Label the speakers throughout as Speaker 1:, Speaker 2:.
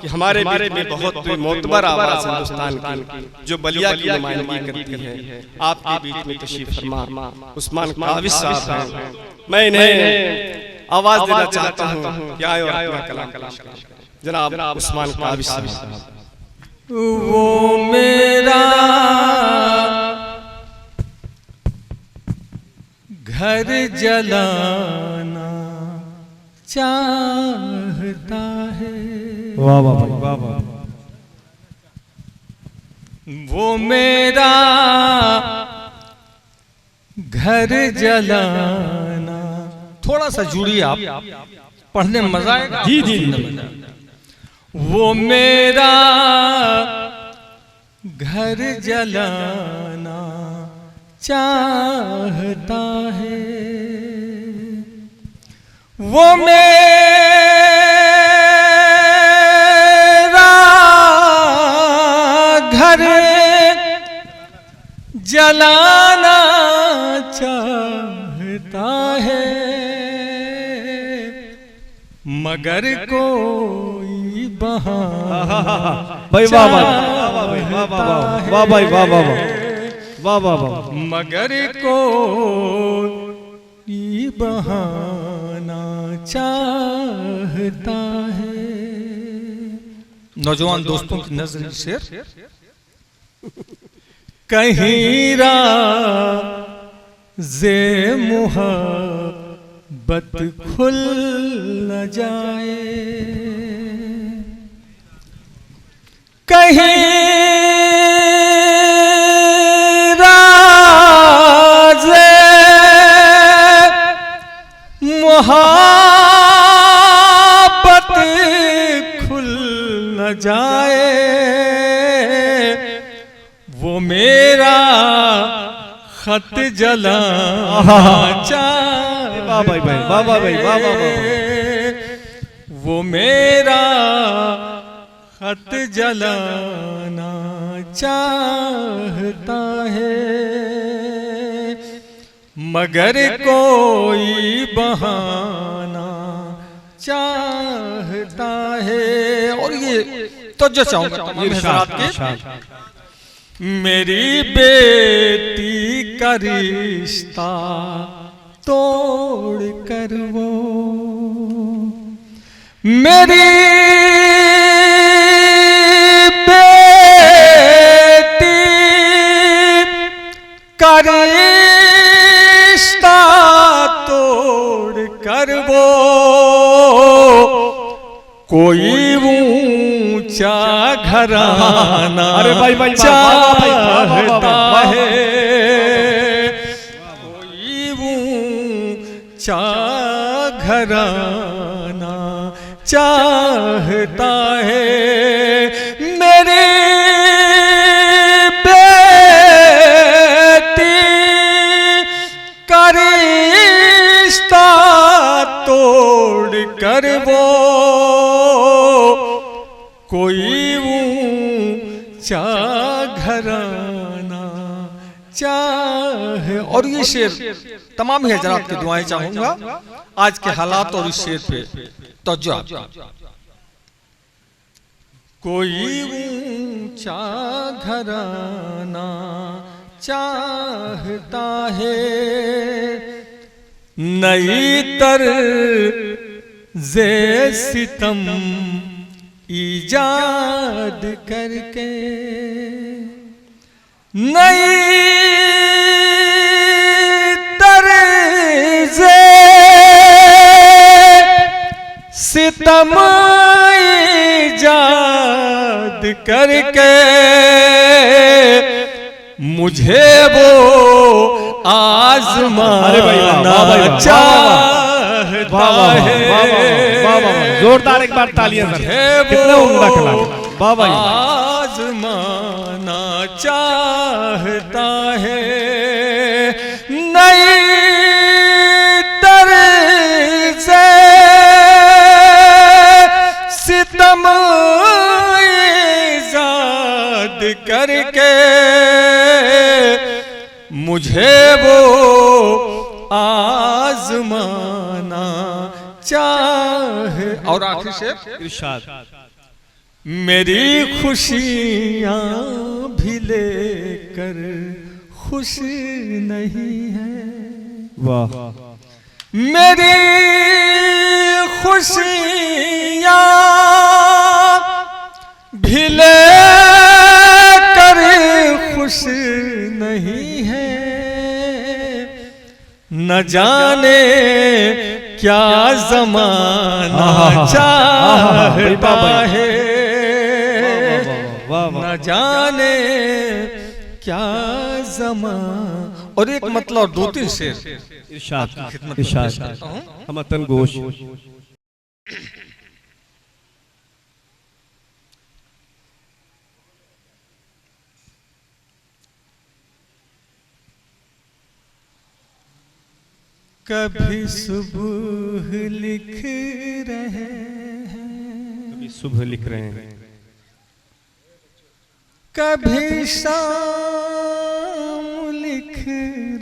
Speaker 1: कि हमारे में बहुत मोतबर आवाज हिंदुस्तान की जो बलिया की नुमाइंदगी करती है, आपके बीच में तशरीफ फरमा उस्मान काविश साहब हैं। मैं इन्हें आवाज देना चाहता हूँ कि आए और अपना कलाम जनाब उस्मान काविश साहब।
Speaker 2: वो मेरा घर जलाना चाहता है।
Speaker 3: वाह वाह वाह वाह।
Speaker 2: वो मेरा घर जलाना, थोड़ा सा जुड़िए आप, पढ़ने में मजा आएगा।
Speaker 3: जी जी।
Speaker 2: वो मेरा घर जलाना चाहता है, वो मेरा घर जलाना चाहता है, मगर कोई बहाना
Speaker 3: भाई वाह वाह भाई वाह वाह वाह भाई वाह वाह वाह वाह वाह।
Speaker 2: मगर कोई बहाना चाहता है। नौजवान दोस्तों की नजर शेर। कहीं राज़े मुहब्बत खुल न जाए, कहीं राज़े मुहब्बत खुल न जाए, वो मेरा खत जलाना चाहता
Speaker 3: भाई भाई वाह वाह भाई वाह वाह वाह।
Speaker 2: वो मेरा खत जलाना चाहता है, मगर कोई बहाना चाहता है। और ये तो जो चाहूंगा मेरी बेटी का रिश्ता तोड़ कर वो मेरी बेटी का रिश्ता तोड़ कर वो कोई ऊंचा घराना चाहता है, कोई ऊंचा घराना चाहता है, मेरी बेटी का रिश्ता तोड़ कर वो कोई ऊंचा घराना चाहे। और ये शेर तमाम ही हजरात की दुआएं चाहूंगा आज के हालात और इस शेर पे तवज्जो। कोई ऊंचा घराना चाहता है, नई तर्ज़े सितम ईजाद करके, नई तर्ज़े सितम ईजाद करके, मुझे वो आज़माना चाहता है।
Speaker 3: जोरदार एक बार तालियां कितना उम्दा कलाम बाबा।
Speaker 2: आज़माना चाहता है, नई तर्ज़े सितम ईजाद करके, मुझे वो आज़माना चाहे। और आखिर शेर इरशाद, मेरी खुशियाँ भी लेकर खुश नहीं है।
Speaker 3: वाह
Speaker 2: मेरी खुशियाँ भी लेकर खुश नहीं है। न जाने क्या जमाना चाहता है, न जाने क्या जमाना। और एक मतलब 2-3 शेर
Speaker 3: इरशाद इरशाद हमतन गोश।
Speaker 2: कभी सुबह लिख रहे हैं,
Speaker 3: कभी सुबह लिख रहे हैं,
Speaker 2: कभी शाम लिख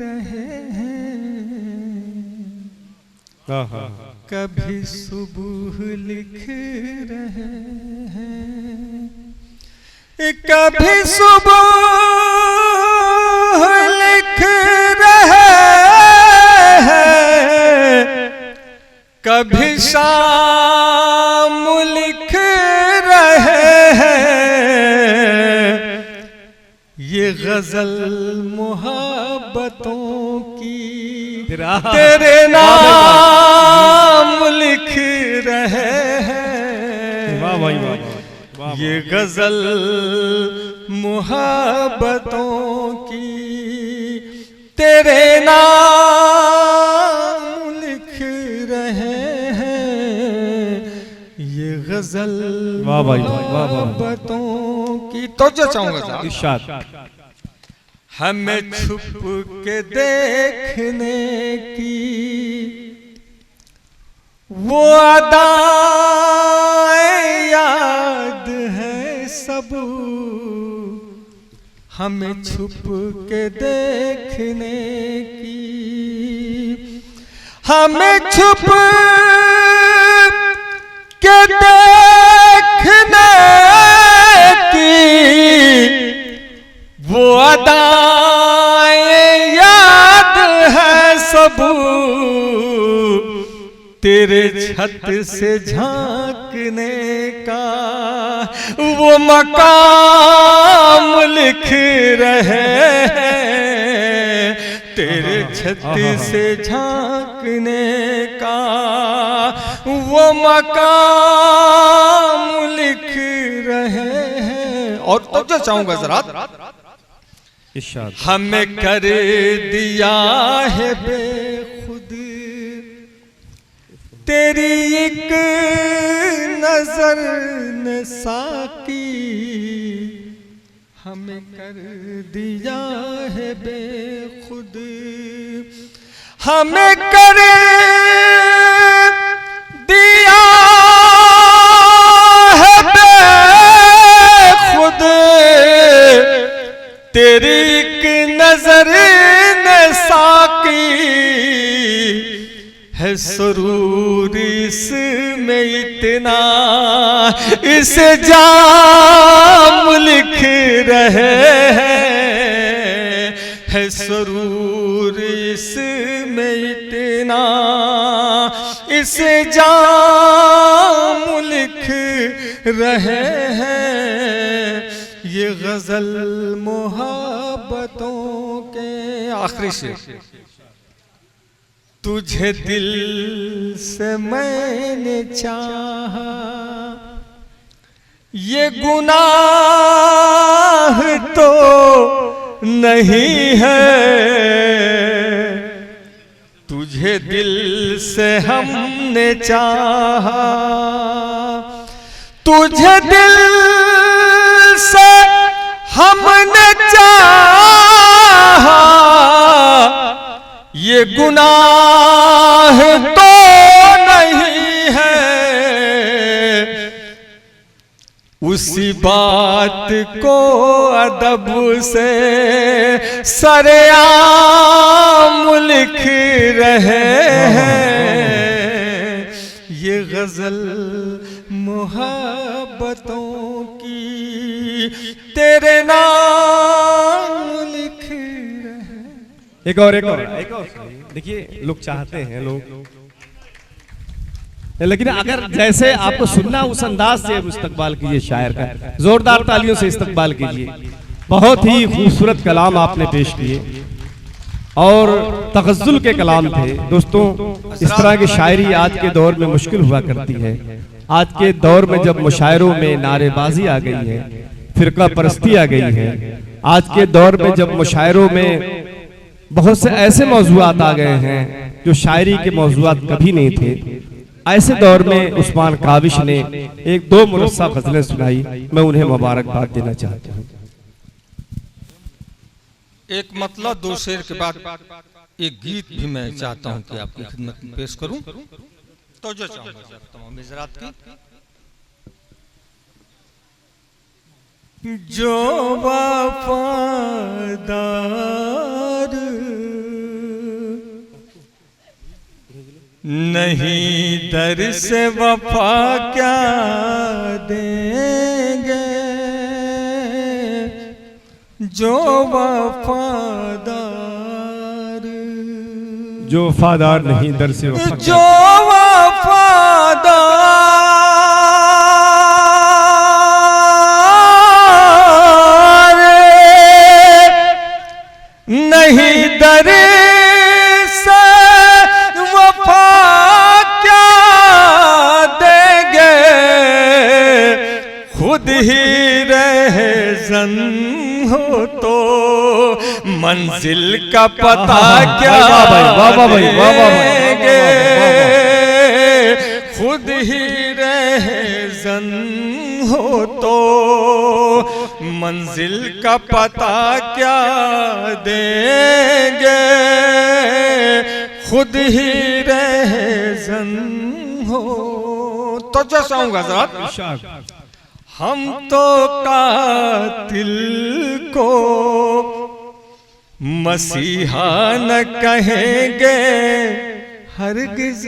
Speaker 2: रहे हैं। कभी सुबह लिख रहे हैं, कभी सुबह लिख रहे हैं, कभी शाम लिख रहे हैं। ये गजल मोहब्बतों की तेरे नाम लिख रहे हैं।
Speaker 3: वाह भाई वाह।
Speaker 2: ये गजल मोहब्बतों की तेरे नाम लिख रहे हैं। ये गजल
Speaker 3: वाह भाई वाह वाह।
Speaker 2: मोहब्बतों की। तो जो चाहूंगा
Speaker 3: इरशाद।
Speaker 2: हमें छुप के देखने की वो अदाएं याद है सब। हमें छुप के देखने की, हमें छुप के देखने की वो अदाएं याद है सब। तेरे छत से झांकने का वो मकाम लिख रहे हैं। तेरे छत से झांकने का वो मकाम लिख रहे हैं। और तो जो चाहूंगा जरा
Speaker 3: इरशाद।
Speaker 2: हमें कर दिया है बेखुद तेरी एक नजर ने साकी। हमें कर दिया है बेखुद, हमें कर दिया है बेखुद तेरी एक नजर ने साकी। है सुरूर इसमें इतना, इस जाम लिख रहे हैं। है सुरूर इसमें इतना, इस जाम लिख रहे हैं। ये गजल मोहब्बतों के आखिरी शेर। तुझे दिल से मैंने चाहा, ये गुनाह तो नहीं है। तुझे दिल से हमने चाहा, तुझे दिल से हमने चाहा, ये गुनाह तो नहीं है। उसी बात को अदब से सरेआम लिख रहे हैं। ये गजल मोहब्बत मोहब्बतों की तेरे नाम लिख रहे।
Speaker 3: एक और देखिए, लोग चाहते हैं लोग, लेकिन अगर जैसे आपको सुनना उस अंदाज से इस्तकबाल कीजिए शायर का, जोरदार तालियों से इस्तकबाल कीजिए। बहुत ही खूबसूरत कलाम आपने पेश किए और तगज़्ज़ुल के कलाम थे। दोस्तों, इस तरह की शायरी आज के दौर में मुश्किल हुआ करती है। आज के दौर में जब मुशायरों में नारेबाजी आ गई है, फिरका परस्ती आ गई है, आज के दौर में जब मुशायरों में बहुत से ऐसे मौज़ूआत आ गए हैं जो शायरी के मौज़ूआत कभी नहीं थे, ऐसे दौर में उस्मान काविश ने एक दो मुरस्सा गज़लें सुनाई। मैं उन्हें मुबारकबाद देना चाहता हूँ।
Speaker 2: एक मतलब दो शेर के बाद एक गीत भी मैं चाहता हूं कि आपकी खिदमत में पेश करूं। तो जो चाहूंगा तमाम हज़रात की, जो वफादार नहीं दर से वफा क्या देंगे, जो वफादार
Speaker 3: नहीं दर से वफा,
Speaker 2: जो वफादार नहीं दर से वफा क्या देंगे, खुद ही रहे जन हो तो मंजिल का पता क्या देंगे, खुद ही रहे जन हो तो मंजिल का पता क्या देंगे, खुद ही रहे जन हो। तो जैसा हूँ हज़रात, हम तो कातिल को मसीहा न कहेंगे हरगिज़,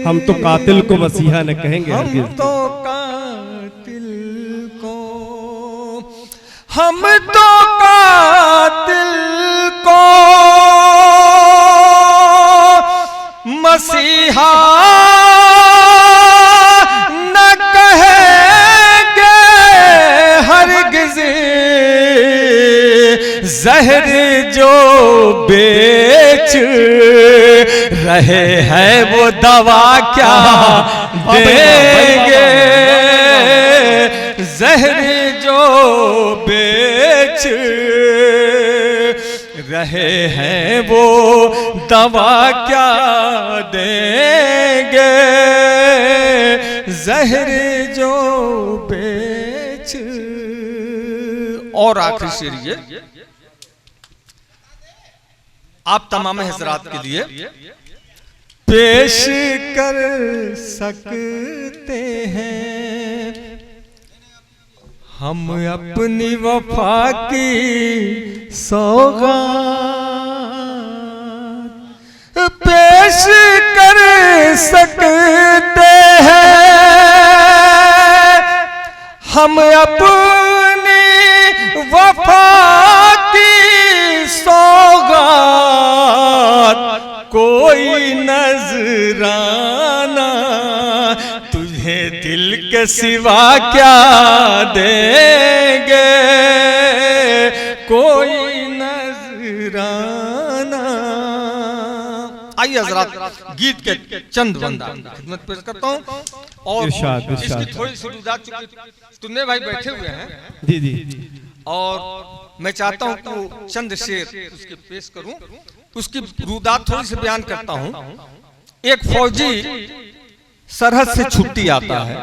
Speaker 3: हम तो कातिल को मसीहा न कहेंगे
Speaker 2: हम तो कातिल को, हम तो कातिल को मसीहा न कहेंगे हरगिज़, जहर जो बेच रहे हैं वो दवा क्या देंगे, जहर जो बेच रहे हैं वो दवा क्या देंगे, जहर जो बेच। और आखिरी शेर ये आप तमाम हज़रात के लिए पेश कर सकते हैं, हम अपनी वफा की सौगात पेश कर सकते हैं, हम अपनी वफा की सौगात, कोई नजराना तुझे दिल के सिवा क्या देंगे, कोई नजराना। आइए हज़रात, गीत के चंद बंदा खिदमत पेश करता हूँ और इसकी थोड़ी सी रुदात, चूंकि तुन्ने भाई बैठे हुए हैं
Speaker 3: जी जी,
Speaker 2: और मैं चाहता हूँ कि चंद शेर उसके पेश करूं, उसकी रुदात थोड़ी सी बयान करता हूं। एक फौजी सरहद से छुट्टी आता है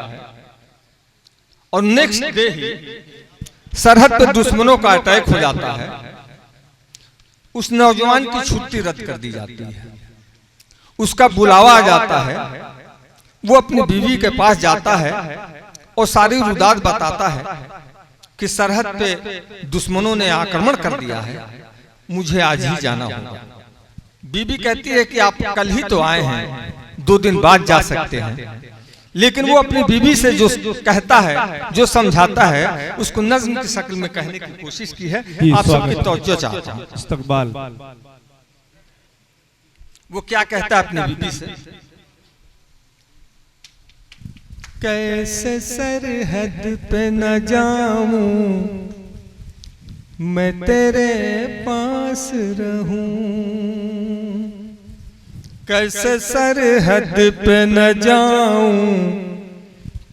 Speaker 2: और नेक्स्ट डे ही सरहद पर दुश्मनों का अटैक हो जाता है, उस नौजवान की छुट्टी रद्द कर दी जाती है, उसका बुलावा आ जाता है, वो अपनी बीवी के पास जाता है और सारी रुदात बताता है कि सरहद पे दुश्मनों ने आक्रमण कर दिया है, मुझे आज ही जाना होगा। बीबी कहती है कि आप कल ही तो आए हैं, 2 दिन बाद जा सकते हैं, लेकिन वो अपनी बीवी से जो कहता है, जो समझाता है, उसको नज्म की शक्ल में कहने की कोशिश की है। आप सबकी तवज्जो चाहता हूं।
Speaker 3: इस्तकबाल।
Speaker 2: वो क्या कहता है अपनी बीवी से? कैसे सरहद पे न जाऊं मैं तेरे पास रहूं, कैसे सरहद पे न जाऊं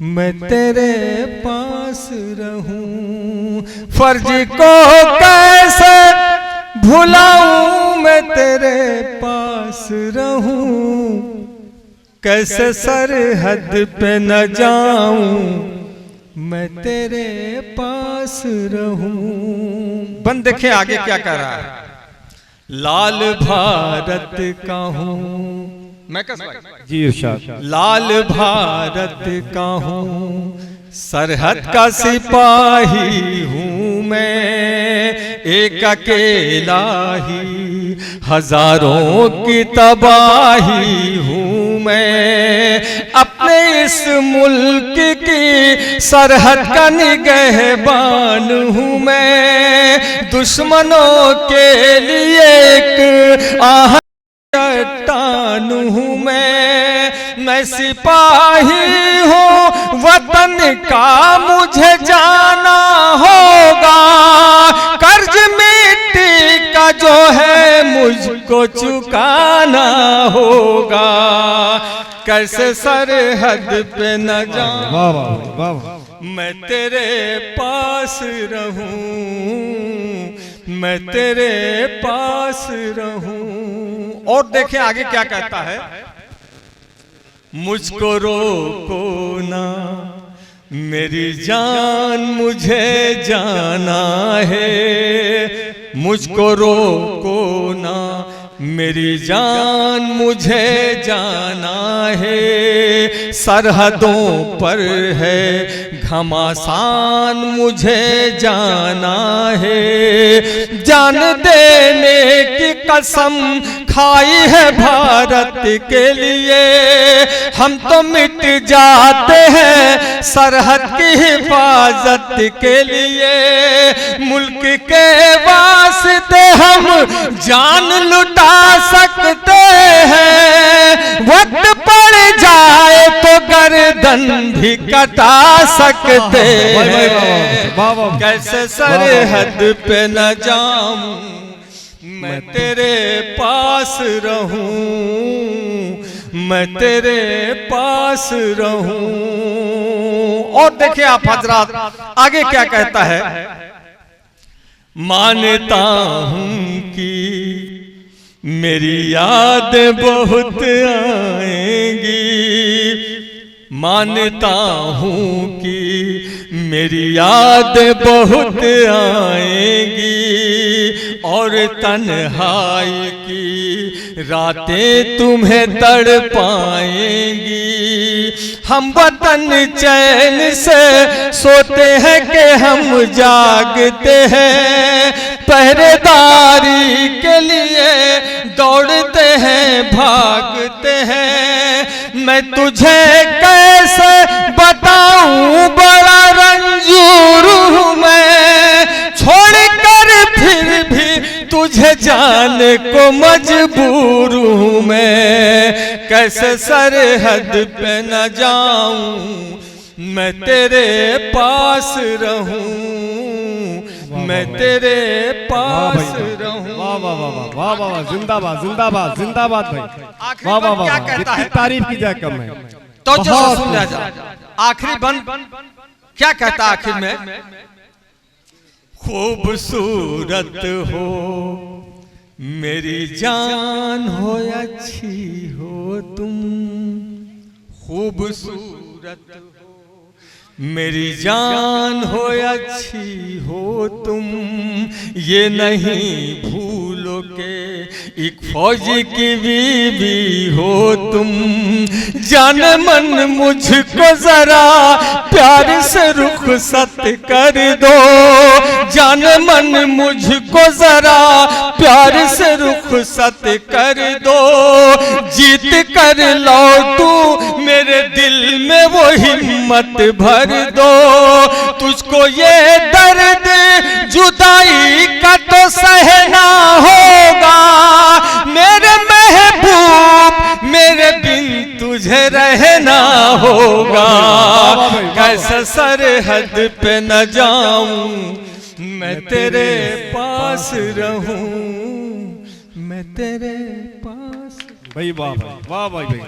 Speaker 2: मैं तेरे पास रहूं, फर्ज को कैसे भुलाऊं मैं तेरे पास रहूं, कैसे सरहद पे न जाऊं मैं तेरे पास रहूं। बंद देखें आगे क्या कह रहा है। लाल भारत का हूं मैं,
Speaker 3: जी इरशाद।
Speaker 2: लाल भारत का हूं, सरहद का सिपाही हूं मैं, एक अकेला ही हजारों की तबाही हूं मैं, अपने इस मुल्क की सरहद का निगहबान हूं मैं, दुश्मनों के लिए एक आह चट्टान हूं मैं सिपाही हूँ वतन का मुझे जाना होगा, कर्ज मिट्टी का जो है मुझको चुकाना होगा, कैसे सरहद पे न जाऊं मैं तेरे पास रहूं, मैं तेरे पास रहूं। और देखें आगे क्या कहता है। मुझको रोको ना मेरी जान मुझे जाना है, मुझको रोको ना मेरी जान मुझे जाना है, सरहदों पर है घमासान मुझे जाना है, जान देने की कसम खाई है भारत के लिए, हम तो मिट जाते हैं सरहद की हिफाजत के लिए, मुल्क के वास्ते हम जान लुटा सकते हैं, वक्त पड़ जाए तो गर्दन भी कटा सकते हैं, कैसे सरहद पे न जाऊं मैं तेरे पास रहूं, मैं तेरे पास रहूं। और देखिए आप हजरात आगे क्या कहता है। मानता हूं कि मेरी याद बहुत आएंगी, मानता हूं कि मेरी याद बहुत आएंगी, और तन्हाई की रातें तुम्हें तड़पाएंगी, हम वतन चैन से सोते हैं कि हम जागते हैं, पहरेदारी के लिए दौड़ते हैं भागते हैं, मैं तुझे कैसे बताऊं बड़ा रंजूर हूं मैं, छोड़कर फिर भी तुझे जाने को मजबूर हूं मैं, कैसे सरहद पे न जाऊं मैं तेरे पास रहूं, मैं तेरे पास रहूं।
Speaker 3: वाह वाह वाह वाह वाह वाह वाह, जिंदाबाद जिंदाबाद जिंदाबाद भाई, वाह वाह वाह, जितनी तारीफ की जाए कम है।
Speaker 2: तो जो सुन जा आखिरी बंद क्या कहता आखिर में। खूबसूरत हो मेरी जान हो अच्छी हो तुम, खूबसूरत हो मेरी जान हो अच्छी हो तुम, ये नहीं भूलो के एक फौजी की बीवी हो तुम, जान मन मुझको जरा प्यार से रुखसत कर दो, जान मन मुझको जरा प्यार से रुखसत कर दो, जीत कर लौटूं मेरे मेरे दिल में वो हिम्मत भर दो, तुझको ये दर्द जुदाई का तो सहना होगा, मेरे महबूब मेरे बिन तुझे रहना होगा। कैसे सरहद पे न जाऊं मैं तेरे पास रहूं, मैं तेरे पास।
Speaker 3: भाई वाह वाह वाह भाई।